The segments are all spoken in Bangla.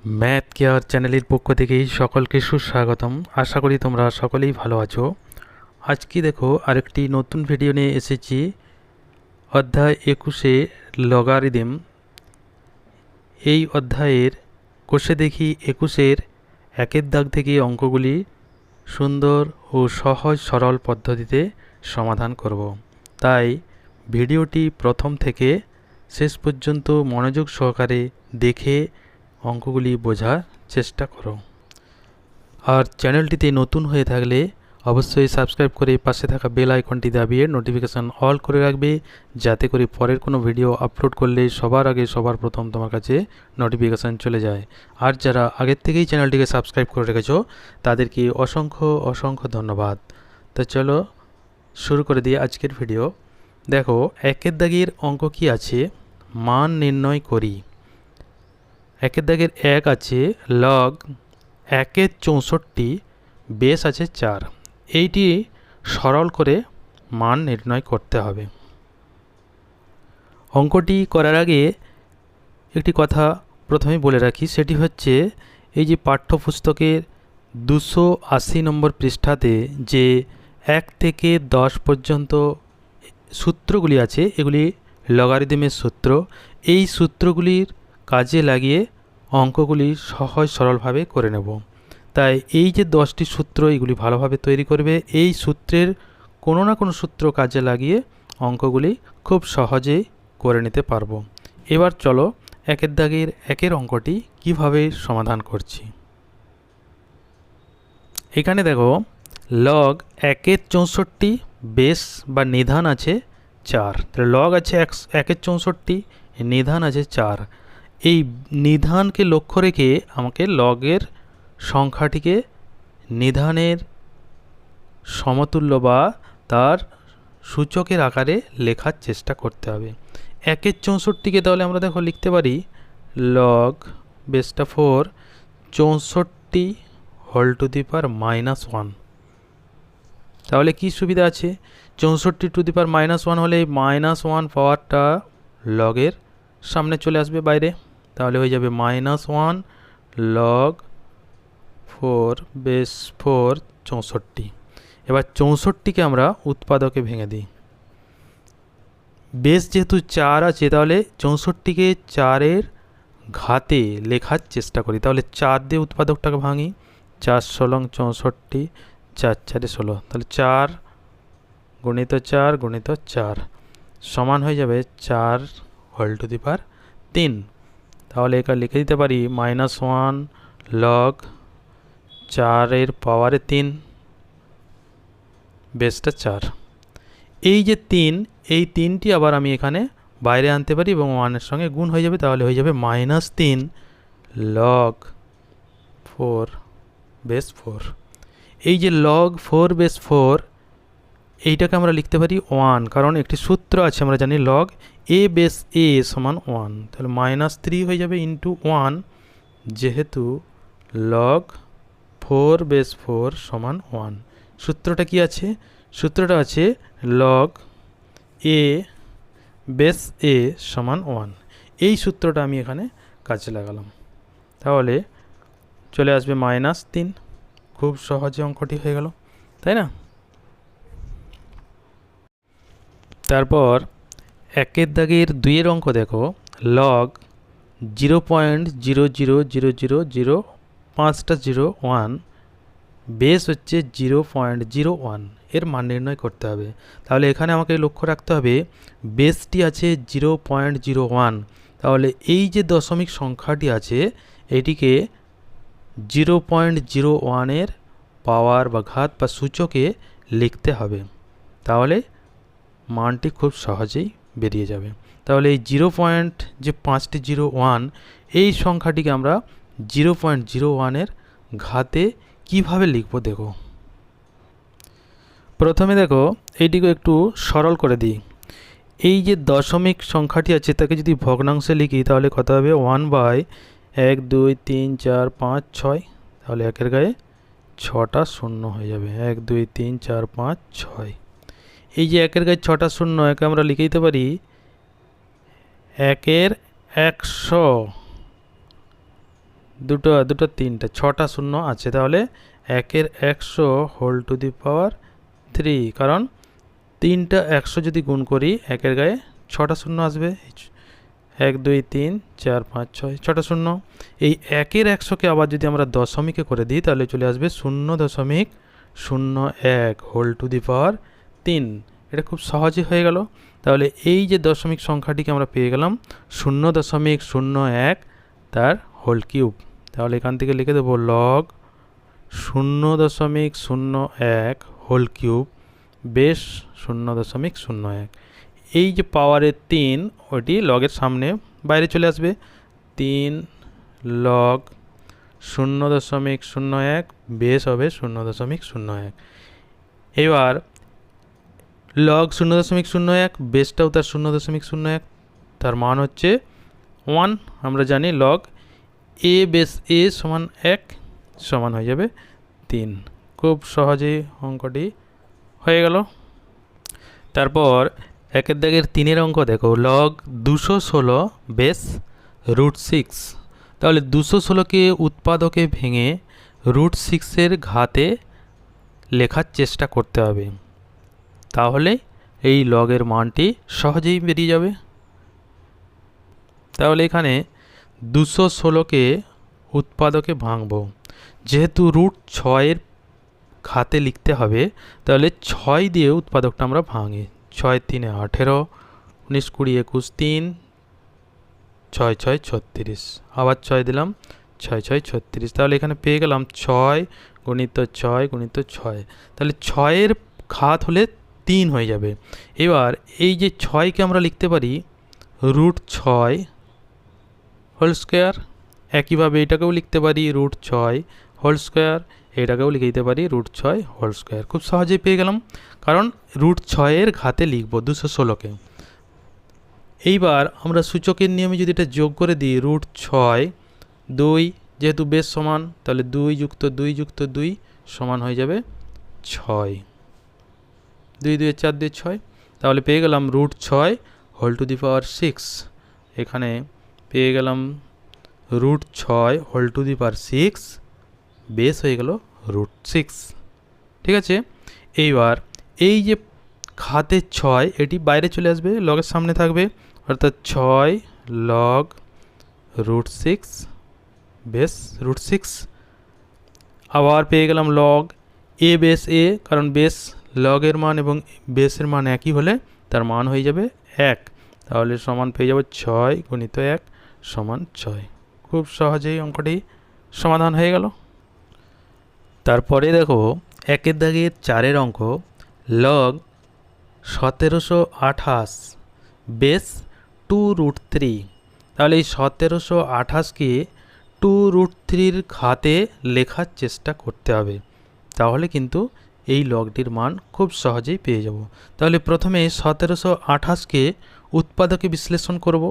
ম্যাথ কেয়ার চ্যানেলের পক্ষ থেকে সকলকে সুস্বাগতম। আশা করি তোমরা সকলেই ভালো আছো। আজকে দেখো আরেকটি নতুন ভিডিও নিয়ে এসেছি। অধ্যায় 21-এ লগারিদম। এই অধ্যায়ের কোষে দেখি 21-এর একের দাগ থেকে অঙ্কগুলি সুন্দর ও সহজ সরল পদ্ধতিতে সমাধান করব। তাই ভিডিওটি প্রথম থেকে শেষ পর্যন্ত মনোযোগ সহকারে দেখে অঙ্কগুলি বোঝার চেষ্টা করো। আর চ্যানেলটিতে নতুন হয়ে থাকলে অবশ্যই সাবস্ক্রাইব করে পাশে থাকা বেল আইকনটি দাবিয়ে নোটিফিকেশান অল করে রাখবে, যাতে করে পরের কোনো ভিডিও আপলোড করলে সবার আগে সবার প্রথম তোমার কাছে নোটিফিকেশান চলে যায়। আর যারা আগের থেকেই চ্যানেলটিকে সাবস্ক্রাইব করে রেখেছো তাদেরকে অসংখ্য অসংখ্য ধন্যবাদ। তো চলো শুরু করে দিই আজকের ভিডিও। দেখো একের দাগের অঙ্ক কি আছে, মান নির্ণয় করি। একের দাগের এক আছে লগ 1/64, বেস আছে 4। এইটি সরল করে মান নির্ণয় করতে হবে। অঙ্কটি করার আগে একটি কথা প্রথমে বলে রাখি, সেটি হচ্ছে এই যে পাঠ্যপুস্তকের 280 নম্বর পৃষ্ঠাতে যে 1 থেকে 10 পর্যন্ত সূত্রগুলি আছে, এগুলি লগারিদমের সূত্র। এই সূত্রগুলির কাজে লাগিয়ে অঙ্কগুলি সহজ সরলভাবে করে নেব। তাই এই যে 10টি সূত্র, এগুলি ভালোভাবে তৈরি করবে। এই সূত্রের কোনো না কোনো সূত্র কাজে লাগিয়ে অঙ্কগুলি খুব সহজেই করে নিতে পারবো। এবার চলো একের দাগের একের অঙ্কটি কিভাবে সমাধান করছি। এখানে দেখো লগ 1/64, বেস বা নিধান আছে 4। তাহলে লগ আছে 1/64, নিধান আছে 4। এই নিধানকে লক্ষ্য রেখে আমাকে লগের সংখ্যাটিকে নিধানের সমতুল্য বা তার সূচকের আকারে লেখার চেষ্টা করতে হবে। 1/64কে তাহলে আমরা দেখো লিখতে পারি লগ বেসটা 4, 64 হোল টু দি পাওয়ার -1। তাহলে কি সুবিধা আছে, 64 টু দি পাওয়ার -1 হলে -1 পাওয়ারটা লগের সামনে চলে আসবে বাইরে। তাহলে হয়ে যাবে -1 লগ 4 বেস 4 64। এবার 64কে আমরা উৎপাদকে ভেঙে দিই। বেস যেহেতু 4 আছে, তাহলে 64কে 4-এর ঘাতে লেখার চেষ্টা করি। তাহলে 4 দিয়ে উৎপাদকটাকে ভাঙি, 4 ষোলং 64, 4 4 16। তাহলে 4 গুণিত 4 গুণিত 4 সমান হয়ে যাবে 4 হোল টু দি পাওয়ার 3। তাহলে এটা লিখে দিতে পারি -1 লগ 4-এর পাওয়ারে 3 বেসটা 4। এই যে 3, এই 3টি আবার আমি এখানে বাইরে আনতে পারি এবং 1-এর সঙ্গে গুণ হয়ে যাবে। তাহলে হয়ে যাবে -3 লগ 4 বেস 4। এই যে লগ 4 বেস 4, এইটাকে আমরা লিখতে পারি 1, কারণ একটি সূত্র আছে আমরা জানি লগ a বেস a সমান 1। তাহলে -3 হয়ে যাবে ইন্টু 1, যেহেতু লগ 4 বেস 4 সমান 1। সূত্রটা কি আছে, সূত্রটা আছে লগ a বেস a সমান 1। এই সূত্রটা আমি এখানে কাজে লাগালাম। তাহলে চলে আসবে -3। খুব সহজে অঙ্কটি হয়ে গেল, তাই না? তারপর একের দাগের 2-এর অঙ্ক দেখো লগ 0.000000501, বেস হচ্ছে 0.01, এর মান নির্ণয় করতে হবে। তাহলে এখানে আমাকে লক্ষ্য রাখতে হবে বেসটি আছে 0.01। তাহলে এই যে দশমিক সংখ্যাটি আছে এটিকে 0.01-এর পাওয়ার বা ঘাত বা সূচকে লিখতে হবে। তাহলে মানটি খুব সহজেই বেরিয়ে যাবে। তাহলে এই 0.01 এই সংখ্যাটিকে আমরা 0.01-এর ঘাতে কিভাবে লিখব দেখো। প্রথমে দেখো এইটিকে একটু সরল করে দিই। এই যে দশমিক সংখ্যাটি আছে তাকে যদি ভগ্নাংশে লিখি তাহলে কত হবে 1/1 2 3 4 5 6। তাহলে একের গায়ে 6টা শূন্য হয়ে যাবে, 1 2 3 4 5 6। এই যে একের গায়ে 6টা শূন্য, একে আমরা লিখে দিতে পারি 1/100 দুটো দুটো তিনটে, ছটা শূন্য আছে, তাহলে 1-এর 100 হোল টু দি পাওয়ার 3, কারণ তিনটা 100 যদি গুণ করি 1-এর গায়ে 6টা শূন্য আসবে। 1 2 3 4 5 6, 6টা শূন্য। এই 1-এর 100কে আবার যদি আমরা দশমিকে করে দিই তাহলে চলে আসবে 0.01 হোল টু দি পাওয়ার 3। এটা খুব সহজে হয়ে গেল। তাহলে এই যে দশমিক সংখ্যাটিকে আমরা পেয়ে গেলাম 0.01 তার হোল কিউব। তাহলে এখান থেকে লিখে দেবো লগ 0.01 হোল কিউব বেস 0.01। এই যে পাওয়ারের 3 ওটি লগের সামনে বাইরে চলে আসবে। 3 লগ 0.01 বেস হবে 0.01। এবার লগ 0.01 বেসটাও তার 0.01, তার মান হচ্ছে 1। আমরা জানি লগ এ বেস এ সমান 1 সমান হয়ে যাবে 3। খুব সহজেই অঙ্কটি হয়ে গেল। তারপর 1-এর দাগের 3-এর অঙ্ক দেখো, লগ 216 বেস √6। তাহলে 216কে উৎপাদকে ভেঙে √6-এর ঘাতে লেখার চেষ্টা করতে হবে, তাহলে এই লগের মানটি সহজেই বেরিয়ে যাবে। তাহলে এখানে 216কে উৎপাদকে ভাঙব, যেহেতু √6-এর ঘাতে লিখতে হবে, তাহলে 6 দিয়ে উৎপাদকটা আমরা ভাঙি। 6 3 18, 19 20 21 3, 6 6 36, আবার 6 দিলাম, 6 6 36। তাহলে এখানে পেয়ে গেলাম 6 গুণিত 6 গুণিত 6। তাহলে 6-এর ঘাত হলে 3 হয়ে যাবে। এবার এই যে 6কে আমরা লিখতে পারি √6 হোল স্কোয়ার। একইভাবে এটাকেও লিখতে পারি √6 হোল স্কোয়ার, এটাকেও লিখে দিতে পারি √6 হোল স্কোয়ার। খুব সহজেই পেয়ে গেলাম, কারণ √6-এর ঘাতে লিখব 216কে। এইবার আমরা সূচকের নিয়মে যদি এটা যোগ করে দিই √6 2, যেহেতু বেশ সমান, তাহলে 2 যুক্ত 2 যুক্ত 2 সমান হয়ে যাবে 6। 2 2 4 2 6। তাহলে পেয়ে গেলাম √6 হোল টু দি পাওয়ার 6। এখানে পেয়ে গেলাম √6 whole to the power 6, base হয়ে গেল √6। ঠিক আছে। এইবার এই যে ঘাতে 6 এটি বাইরে চলে আসবে, লগের সামনে থাকবে, অর্থাৎ 6 লগ √6 বেস √6। আবার পেয়ে গেলাম লগ এ বেস এ, কারণ বেস লগের মান এবং বেসের মান একই হলে তার মান হয়ে যাবে 1। তাহলে সমান পেয়ে যাবে 6 গুণিত 1 সমান 6। খুব সহজেই অঙ্কটি সমাধান হয়ে গেল। তারপরে দেখো 1-এর দাগের 4-এর অঙ্ক, লগ 1728 বেস 2√3। তাহলে এই 1728কে 2√3-র ঘাতে লেখার চেষ্টা করতে হবে, তাহলে কিন্তু এই লগটির মান খুব সহজেই পেয়ে যাব। তাহলে প্রথমে 1728কে উৎপাদকে বিশ্লেষণ করব।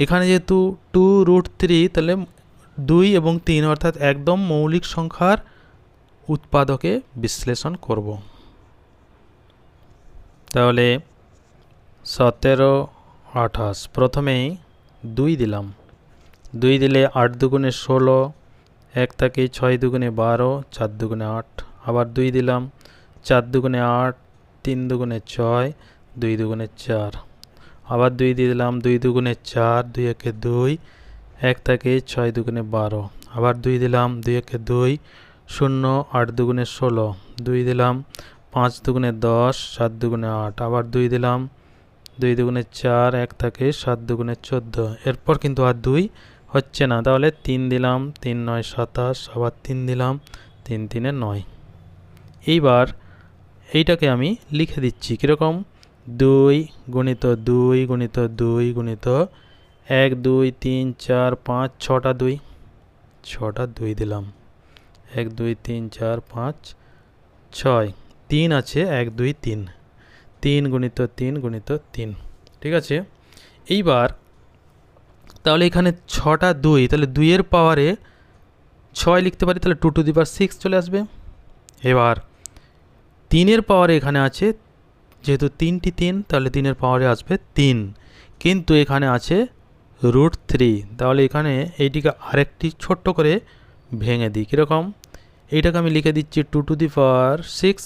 এখানে যেহেতু 2√3, তাহলে 2 এবং 3 অর্থাৎ একদম মৌলিক সংখ্যার উৎপাদকে বিশ্লেষণ করব। তাহলে 1728 প্রথমেই 2 দিলাম, 2 দিলে 8 দুগুণে 16, 1 থাকে 6 দুগুণে 12, 4 দুগুণে 8, আবার 2 দিলাম, 4 দুগুণে 8, 3 দুগুণে 6, 2 দুগুণে 4, আবার 2 দিয়ে দিলাম, 2 দুগুণে 4, 2 একে 2, 1 থাকে 6 দুগুণে 12, আবার 2 দিলাম, 2 একে 2, 0, 8 দুগুণে 16, 2 দিলাম, 5 দুগুণে 10, 7 দুগুণে 8, আবার 2 দিলাম, 2 দুগুণে 4, 1 থাকে 7 দুগুণে 14। এরপর কিন্তু আর 2 হচ্ছে না, তাহলে 3 দিলাম, 3 9 27, আবার 3 দিলাম, 3 3 9। এইবার এইটাকে আমি লিখে দিচ্ছি কীরকম, 2 গুণিত 2 গুণিত 2 গুণিত 1 2 3 4 5 6টা 2, 6টা 2 দিলাম, 1 2 3 4 5 6, 3 আছে 1 2 3, 3 গুণিত 3 গুণিত 3। ঠিক আছে। এইবার তাহলে এখানে 6টা 2, তাহলে 2-এর পাওয়ারে 6 লিখতে পারি, তাহলে 2 টু দি পাওয়ার 6 চলে আসবে। এবার 3-এর পাওয়ারে এখানে আছে, যেহেতু 3টি 3, তাহলে 3-এর পাওয়ারে আসবে 3, কিন্তু এখানে আছে √3, তাহলে এখানে এইটিকে আরেকটি ছোট্ট করে ভেঙে দিই। কীরকম? এইটাকে আমি লিখে দিচ্ছি 2⁶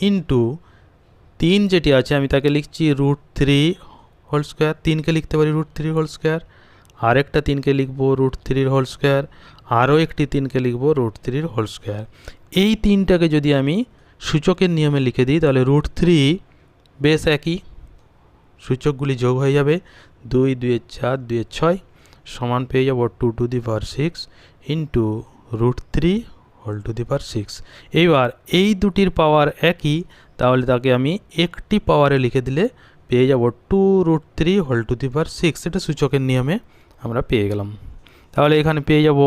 ইন্টু 3 যেটি আছে আমি তাকে লিখছি √3² 3কে লিখতে পারি √3², আরেকটা 3কে লিখব √3² আরও একটি 3কে লিখব √3²। এই 3টাকে যদি আমি সূচকের নিয়মে লিখে দিই তাহলে √3 বেশ একই, সূচকগুলি যোগ হয়ে যাবে, 2 2 4 2 6 সমান পেয়ে যাব 2⁶ ইন্টু √3²। এইবার এই দুটির পাওয়ার একই, তাহলে তাকে আমি একটি পাওয়ারে লিখে দিলে পেয়ে যাব 2√3²। এটা সূচকের নিয়মে আমরা পেয়ে গেলাম। তাহলে এখানে পেয়ে যাব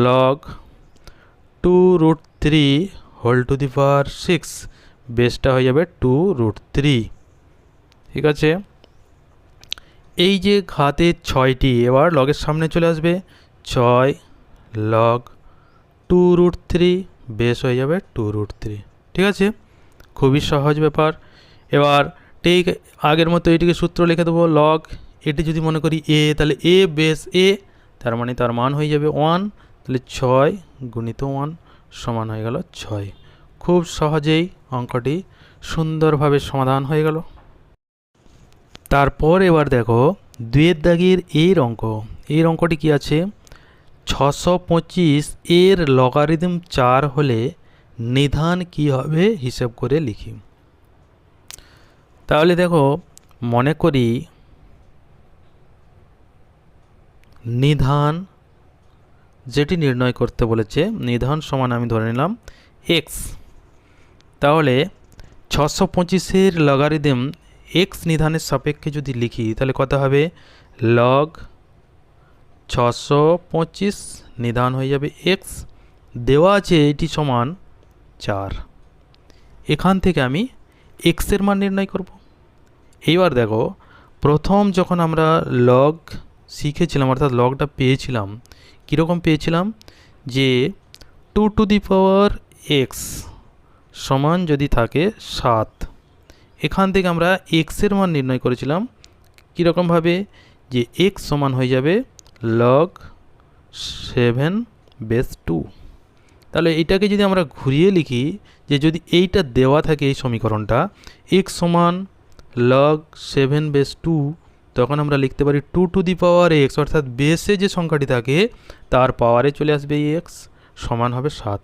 লগ 2√3² বেসটা হয়ে যাবে 2√3। ঠিক আছে, এই যে ঘাতের 6টি এবার লগের সামনে চলে আসবে, 6 লগ 2√3 বেস হয়ে যাবে 2√3। ঠিক আছে, খুবই সহজ ব্যাপার। এবার ঠিক আগের মতো এটিকে সূত্র লিখে দেবো, লগ এটি যদি মনে করি এ, তাহলে এ বেস এ, তার মানে তার মান হয়ে যাবে 1, তাহলে 6 গুণিত 1 সমান হয়ে গেল 6। খুব সহজেই অঙ্কটি সুন্দরভাবে সমাধান হয়ে গেল। তারপর এবার দেখো 2 দাগের এর অঙ্ক। এর অঙ্কটি কি আছে, 625 এর লগারিদম 4 হলে নিধান কি হবে হিসাব করে লিখি। তাহলে দেখো মনে করি নিধান যেটি নির্ণয় করতে বলেছে, নিধান সমান আমি ধরে নিলাম x। তাহলে 625-এর লগারিদম x নিধানের সাপেক্ষে যদি লিখি তাহলে কত হবে, লগ 625 নিধান হয়ে যাবে x, দেওয়া আছে এটি সমান 4। এখান থেকে আমি x এর মান নির্ণয় করব। এইবার দেখো প্রথম যখন আমরা লগ শিখেছিলাম অর্থাৎ লগটা পেয়েছিলাম, কীরকম পেয়েছিলাম, যে 2⁴x সমান যদি থাকে 7, এখান থেকে আমরা x এর মান নির্ণয় করেছিলাম কীরকমভাবে, যে x সমান হয়ে যাবে লগ 7 বেস 2। তাহলে এইটাকে যদি আমরা ঘুরিয়ে লিখি, যে যদি এইটা দেওয়া থাকে এই সমীকরণটা x সমান লগ 7 বেস 2, তখন আমরা লিখতে পারি 2⁴x অর্থাৎ বেসে যে সংখ্যাটি থাকে তার পাওয়ারে চলে আসবে x সমান হবে 7।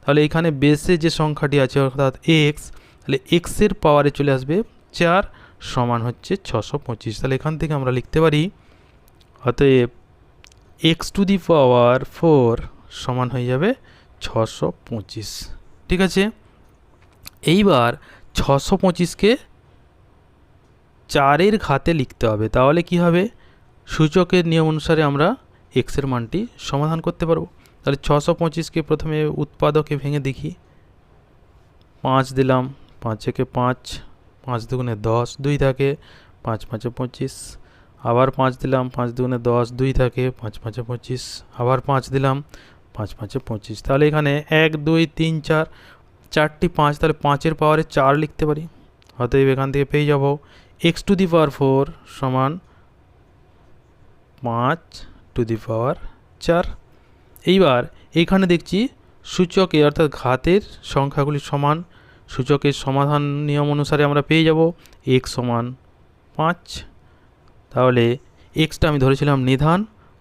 তাহলে এখানে বেসে যে সংখ্যাটি আছে অর্থাৎ x, তাহলে x এর পাওয়ারে চলে আসবে 4 সমান হচ্ছে 625। তাহলে এখান থেকে আমরা লিখতে পারি অতএব x⁴ সমান হয়ে যাবে 625। ঠিক আছে, এইবার 625কে 4-এর ঘাতে লিখতে হবে। তাহলে কি হবে, সূচকের নিয়ম অনুসারে আমরা x এর মানটি সমাধান করতে পারবো। তাহলে 625কে প্রথমে উৎপাদকে ভেঙে দেখি, 5 দিলাম, 5 একে 5, 5 দুগুণে 10, 2 থাকে, 5 5 25, আবার 5 দিলাম, 5 দুগুণে 10, 2 থাকে, 5 5 25, আবার 5 দিলাম, 5 5 25। তাহলে এখানে 1 2 3 4, 4টি 5, তাহলে 5-এর পাওয়ারে 4 লিখতে পারি। অতএব এখান থেকে পেয়ে যাব x⁴ সমান 5⁴। এইবার এইখানে দেখছি সূচকে অর্থাৎ ঘাতের সংখ্যাগুলি সমান, সূচকের সমাধান নিয়ম অনুসারে আমরা পেয়ে যাব x সমান 5। তাহলে xটা আমি ধরেছিলাম নিধান,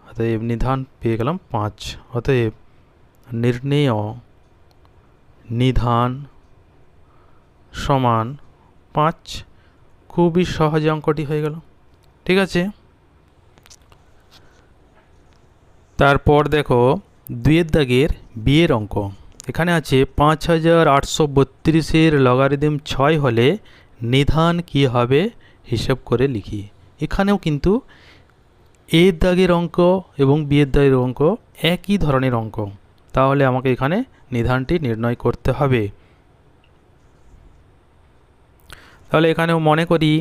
অতএব নিধান পেয়ে গেলাম 5। অতএব নির্ণেয় নিধান সমান 5। খুবই সহজে অঙ্কটি হয়ে গেল। ঠিক আছে, তারপর দেখো 2 দাগের বিয়ের অঙ্ক। এখানে আছে 5832-এর লগারিদম 6 হলে নিধান কি হবে হিসাব করে লিখি। এখানেও কিন্তু এর দাগের অঙ্ক এবং বিয়ের দাগের অঙ্ক একই ধরনের অঙ্ক, তাহলে আমাকে এখানে নিধানটি নির্ণয় করতে হবে। তাহলে এখানেও মনে করি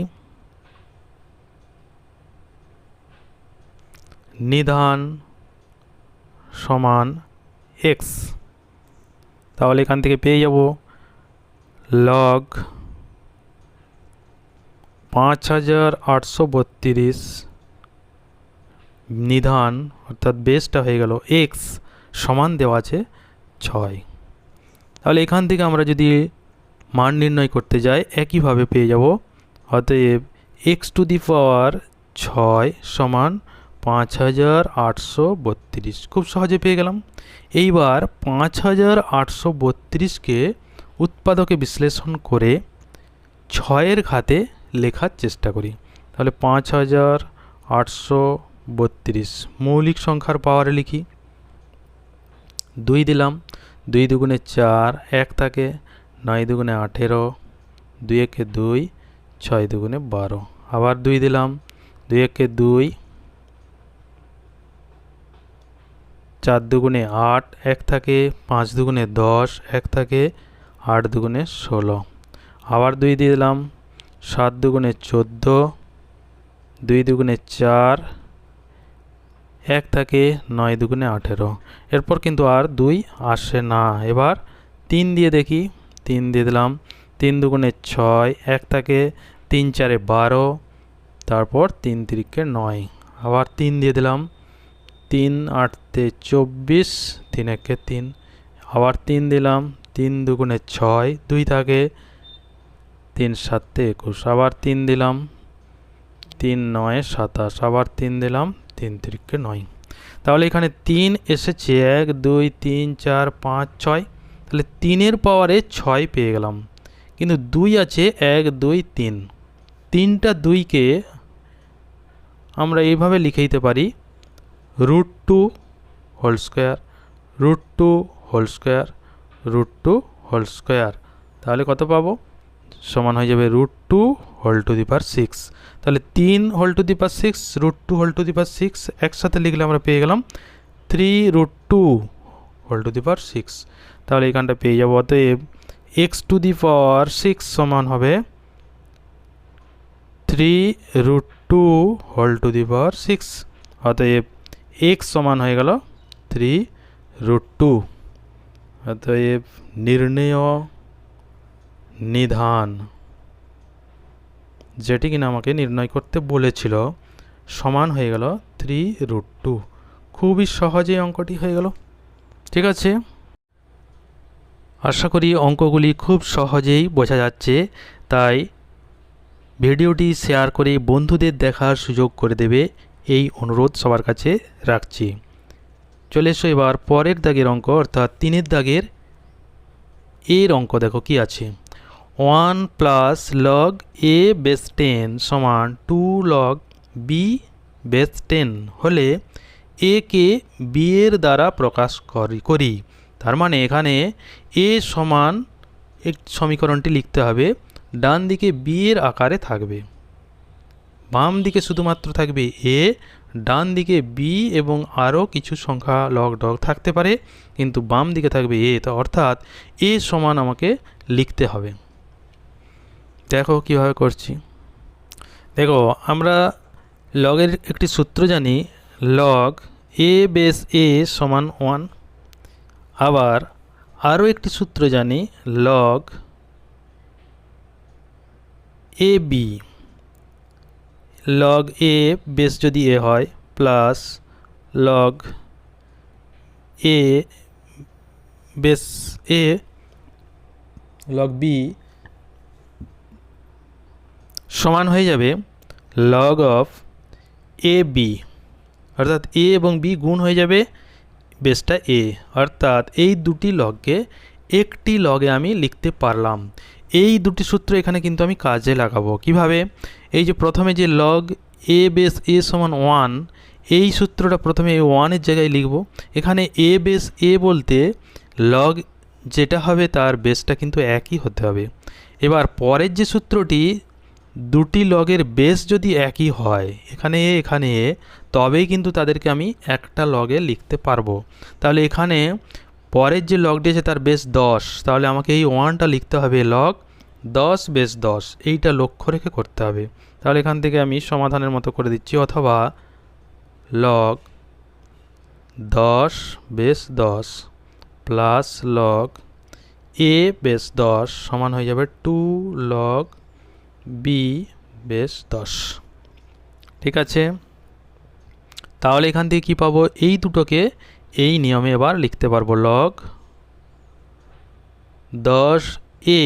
নিধান সমান x। তাহলে এখান থেকে পেয়ে যাব লগ 5832 নিধান অর্থাৎ বেসটা হয়ে গেল x সমান দেওয়া আছে 6। তাহলে এখান থেকে আমরা যদি মান নির্ণয় করতে যাই একইভাবে পেয়ে যাব। অতএব x⁻6 সমান 5832। খুব সহজে পেয়ে গেলাম। এইবার 5832কে উৎপাদকে বিশ্লেষণ করে 6-এর ঘাতে লেখার চেষ্টা করি। তাহলে 5832 মৌলিক সংখ্যার পাওয়ারে লিখি। 2 দিলাম, 2 দুগুণে 4, 1 থাকে, 9 দুগুণে 18, 2 একে 2, 6 দুগুণে 12। আবার 2 দিলাম, 2 একে 2, 4 দুগুণে 8, 1 থাকে, 5 দুগুণে 10, 1 থাকে, 8 দুগুণে 16। আবার 2 দিয়ে দিলাম, 7 দুগুণে 14, 2 দুগুণে 4, 1 থাকে, 9 দুগুণে 18। এরপর কিন্তু আর 2 আসে না। এবার 3 দিয়ে দেখি, 3 দিয়ে দিলাম, 3 দুগুণে 6, 1 থাকে, 3 4-এ 12, তারপর 3 3-কে 9। আবার 3 দিয়ে দিলাম, 3 8-তে 24, 3 1-কে 3। আবার 3 দিলাম, 3 দুগুণে 6, 2 থাকে, 3 7-তে 21। আবার 3 দিলাম, 3 9-এ 27। আবার 3 দিলাম, 3 3-কে 9। তাহলে এখানে 3 এসেছে 1 2 3 4 5 6। তাহলে 3-এর পাওয়ারে 6 পেয়ে গেলাম, কিন্তু 2 আছে 1 2 3। 3টা 2-কে আমরা এইভাবে লিখে দিতে পারি √2 whole square, √2 whole square, √2 whole square. তাহলে কত পাবো? সমান হয়ে যাবে √2 হোল টু দি পাওয়ার 6। তাহলে 3 whole to the power 6, √2 whole to the power 6 একসাথে লিখলে আমরা পেয়ে গেলাম 3√2 হোল টু দি পাওয়ার 6। তাহলে এখানটা পেয়ে যাবো। অতএব x⁻6 সমান হবে 3√2 হোল টু দি পাওয়ার 6। অতএব x সমান হয়ে গেল 3√2। অতএব নির্ণেয় নিধান, যেটি কিনা আমাকে নির্ণয় করতে বলেছিল, সমান হয়ে গেল 3√2। খুবই সহজেই অঙ্কটি হয়ে গেল। ঠিক আছে, আশা করি অঙ্কগুলি খুব সহজেই বোঝা যাচ্ছে। তাই ভিডিওটি শেয়ার করে বন্ধুদের দেখার সুযোগ করে দেবে, এই অনুরোধ সবার কাছে রাখছি। চলে এসো এবার পরের দাগের অঙ্ক, অর্থাৎ 3-এর দাগের এর অঙ্ক। দেখো কি আছে। 1 প্লাস লগ a বেস 10 সমান 2 লগ b বেস 10 হলে a কে b এর দ্বারা প্রকাশ করি। তার মানে এখানে a সমান এক সমীকরণটি লিখতে হবে, ডান দিকে b এর আকারে থাকবে, বাম দিকে শুধুমাত্র থাকবে a, ডান দিকে b এবং আরও কিছু সংখ্যা লগ ডগ থাকতে পারে, কিন্তু বাম দিকে থাকবে a। তো অর্থাৎ a সমান আমাকে লিখতে হবে। দেখো কিভাবে করছি। দেখো, আমরা লগের একটি সূত্র জানি, লগ a বেস a সমান 1। আবার আরও একটি সূত্র জানি, log A B, log A base যদি এ হয় প্লাস লগ এ বেস এ লগ বি সমান হয়ে যাবে লগ অফ এ বি, অর্থাৎ এ এবং বি গুণ হয়ে যাবে বেসটা এ। অর্থাৎ এই দুটি লগকে একটি লগে আমি লিখতে পারলাম। এই দুটি সূত্র এখানে কিন্তু আমি কাজে লাগাবো। কিভাবে? এই যে প্রথমে যে লগ এ বেস এ সমান 1, এই সূত্রটা প্রথমে এই 1-এর জায়গায় লিখব। এখানে এ বেস এ বলতে লগ যেটা হবে তার বেসটা কিন্তু একই হতে হবে। এবার পরের যে সূত্রটি, দুটি লগের বেস যদি একই হয়, এখানে এ এখানে এ, তবেই কিন্তু তাদেরকে আমি একটা লগে লিখতে পারবো। তাহলে এখানে পরের যে লগটি আছে তার বেস 10, তাহলে আমাকে এই 1টা লিখতে হবে লগ 10 বেস 10, এইটা লক্ষ্য রেখে করতে হবে। তাহলে এখান থেকে আমি সমাধানের মতো করে দিচ্ছি, অথবা লগ 10 বেস 10 প্লাস লগ এ বেস 10 সমান হয়ে যাবে 2 লগ বি বেস 10। ঠিক আছে, তাহলে এখান থেকে কি পাবো? এই দুটোকে এই নিয়মে এবার লিখতে পারবো লগ 10a,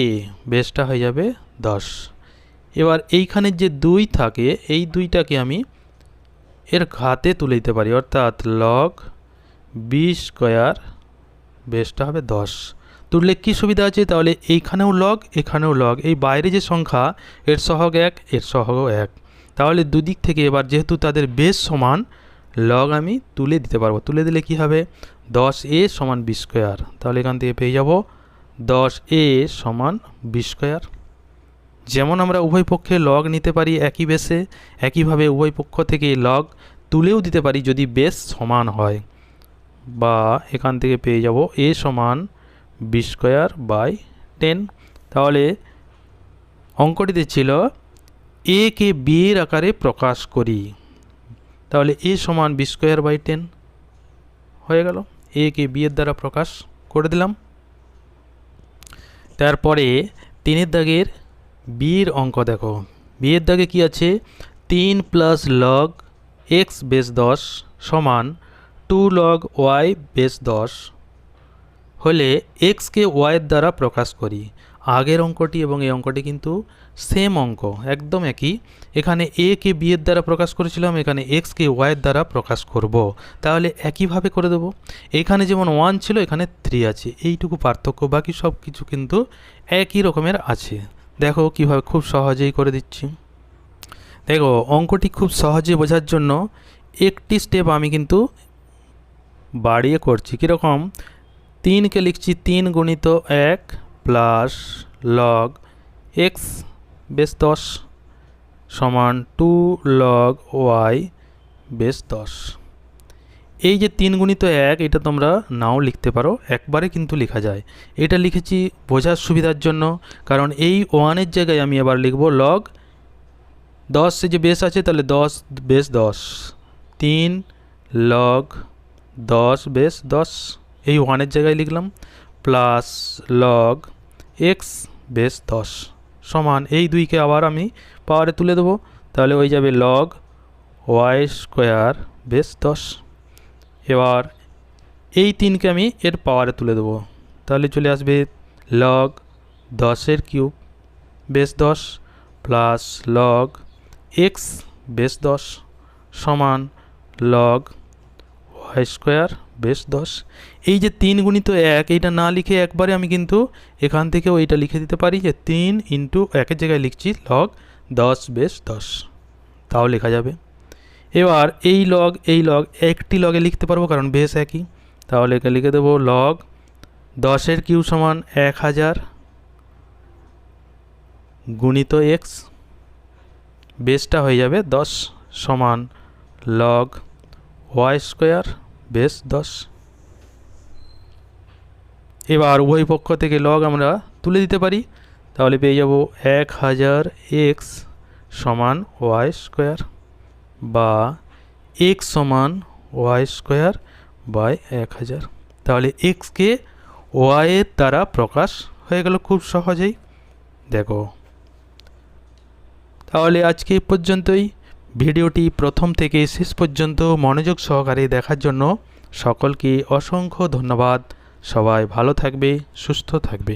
বেসটা হয়ে যাবে 10। এবার এইখানে যে 2 থাকে এই 2টাকে আমি এর ঘাতে তুলে দিতে পারি, অর্থাৎ লগ 20 স্কোয়ার, বেসটা হবে 10। তুললে কি সুবিধা আছে, তাহলে এইখানেও লগ এখানেও লগ, এই বাইরে যে সংখ্যা এর সহগ 1 এর সহগ 1, তাহলে দুদিক থেকে এবার যেহেতু তাদের বেস সমান লগ আমি তুলে দিতে পারবো। তুলে দিলে কি হবে, 10a সমান 20 স্কোয়ার, তাহলে এখান থেকে পেয়ে যাব 10a সমান 20 স্কোয়ার। যেমন আমরা উভয় পক্ষে লগ নিতে পারি একই বেসে, একইভাবে উভয় পক্ষ থেকে লগ তুলেও দিতে পারি যদি বেস সমান হয়, বা এখান থেকে পেয়ে যাব a সমান 20 স্কোয়ার বাই 10। তাহলে অঙ্কটিতে ছিল a কে b এর আকারে প্রকাশ করি, তাহলে a সমান 20 স্কোয়ার বাই 10 হয়ে গেল, a কে b এর দ্বারা প্রকাশ করে দিলাম। তারপরে 3 দাগের b এর অঙ্ক দেখো, b এর দাগে কি আছে, 3 প্লাস লগ x বেস 10 সমান 2 লগ y বেস 10 হলে x কে y এর দ্বারা প্রকাশ করি। আগের অঙ্কটি এবং এই অঙ্কটি কিন্তু সেম অঙ্ক, একদম একই। এখানে a কে b এর দ্বারা প্রকাশ করেছিলাম, এখানে x কে y এর দ্বারা প্রকাশ করব, তাহলে একইভাবে করে দেব। এখানে যেমন 1 ছিল এখানে 3 আছে, এইটুকু পার্থক্য, বাকি সব কিছু কিন্তু একই রকমের আছে। দেখো কিভাবে খুব সহজেই করে দিচ্ছি। দেখো অঙ্কটি খুব সহজে বোঝার জন্য একটি স্টেপ আমি কিন্তু বাড়িয়ে করছি। কীরকম, 3কে লিখছি 3 গুণিত 1 প্লাস লগ x বেস 10 সমান 2 লগ y বেস 10। এই যে 3 গুণিত 1 এটা তোমরা নাও লিখতে পারো, একবারে কিন্তু লেখা যায়। এটা লিখেছি বোঝার সুবিধার জন্য, কারণ এই 1-এর জায়গায় আমি আবার লিখব লগ 10 যে বেস আছে, তাহলে 10 বেস 10, 3 লগ 10 বেস 10 এই 1-এর জায়গায় লিখলাম, প্লাস লগ x বেস 10 সমান এই 2কে আবার আমি পাওয়ারে তুলে দেবো, তাহলে হয়ে যাবে লগ y স্কোয়ার বেস 10। এবার এই 3কে আমি এর পাওয়ারে তুলে দেবো, তাহলে চলে আসবে log 10 cube base 10 plus log x base 10 সমান লগ y স্কোয়ার বেস 10। এই যে 3 গুণিত 1 এইটা না লিখে একবারে আমি কিন্তু এখান থেকেও এইটা লিখে দিতে পারি যে 3 ইন্টু 1-এর জায়গায় লিখছি লগ 10 বেস 10, তাও লেখা যাবে। এবার এই লগ একটি লগে লিখতে পারবো কারণ বেস একই, তাহলে লিখে দেবো লগ 10 কিউব সমান 1000 গুণিত x, বেসটা হয়ে যাবে 10 সমান লগ y স্কোয়ার বেস 10। এবার উভয় পক্ষ থেকে লগ আমরা তুলে দিতে পারি, তাহলে পেয়ে যাব 1000x সমান y স্কোয়ার, বা x সমান y স্কোয়ার বাই 1000। তাহলে x কে y এর দ্বারা প্রকাশ হয়ে গেল খুব সহজেই। দেখো তাহলে আজকে এই পর্যন্তই। ভিডিওটি প্রথম থেকে শেষ পর্যন্ত মনোযোগ সহকারে দেখার জন্য সকলকে অসংখ্য ধন্যবাদ। সবাই ভালো থাকবে, সুস্থ থাকবে।